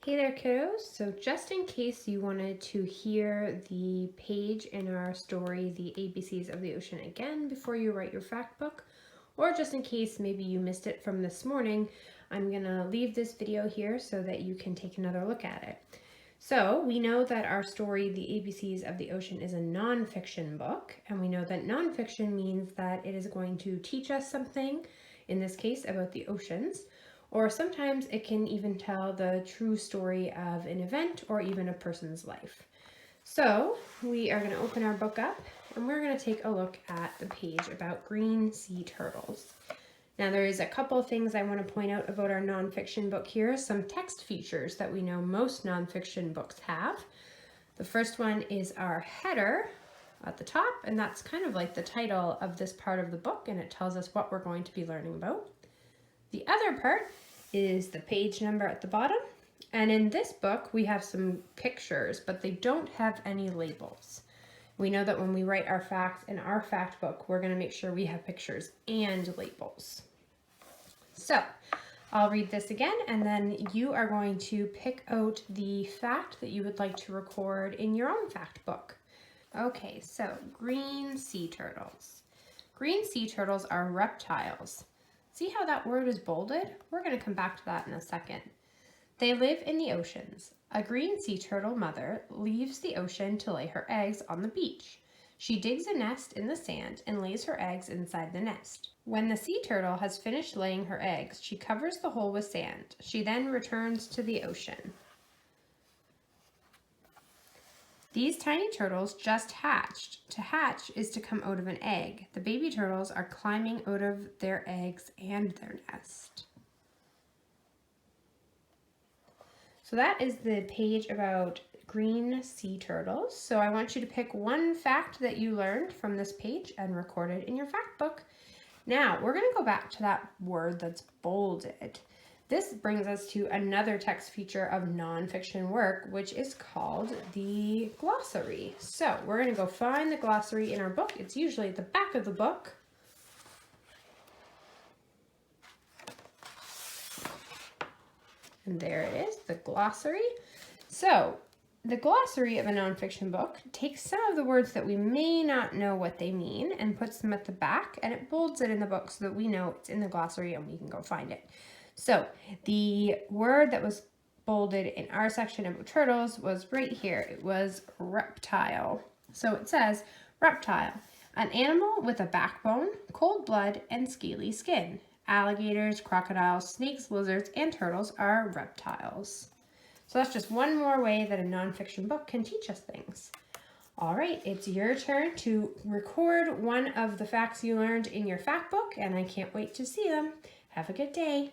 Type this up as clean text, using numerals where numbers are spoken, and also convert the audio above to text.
Hey there, kiddos. So just in case you wanted to hear the page in our story, The ABCs of the Ocean, again before you write your fact book, or just in case maybe you missed it from this morning, I'm going to leave this video here so that you can take another look at it. So we know that our story, The ABCs of the Ocean, is a nonfiction book, and we know that nonfiction means that it is going to teach us something, in this case about the oceans, or sometimes it can even tell the true story of an event or even a person's life. So we are going to open our book up and we're going to take a look at the page about green sea turtles. Now there is a couple of things I want to point out about our nonfiction book here, some text features that we know most nonfiction books have. The first one is our header at the top, and that's kind of like the title of this part of the book, and it tells us what we're going to be learning about. The other part is the page number at the bottom, and in this book we have some pictures, but they don't have any labels. We know that when we write our facts in our fact book, we're going to make sure we have pictures and labels. So I'll read this again, and then you are going to pick out the fact that you would like to record in your own fact book. Okay, so green sea turtles. Green sea turtles are reptiles. See how that word is bolded? We're going to come back to that in a second. They live in the oceans. A green sea turtle mother leaves the ocean to lay her eggs on the beach. She digs a nest in the sand and lays her eggs inside the nest. When the sea turtle has finished laying her eggs, she covers the hole with sand. She then returns to the ocean. These tiny turtles just hatched. To hatch is to come out of an egg. The baby turtles are climbing out of their eggs and their nest. So that is the page about green sea turtles. So I want you to pick one fact that you learned from this page and record it in your fact book. Now we're going to go back to that word that's bolded. This brings us to another text feature of nonfiction work, which is called the glossary. So we're going to go find the glossary in our book. It's usually at the back of the book. And there it is, the glossary. So the glossary of a nonfiction book takes some of the words that we may not know what they mean and puts them at the back, and it bolds it in the book so that we know it's in the glossary and we can go find it. So the word that was bolded in our section about turtles was right here. It was reptile. So it says reptile, an animal with a backbone, cold blood, and scaly skin. Alligators, crocodiles, snakes, lizards, and turtles are reptiles. So that's just one more way that a nonfiction book can teach us things. All right, it's your turn to record one of the facts you learned in your fact book, and I can't wait to see them. Have a good day.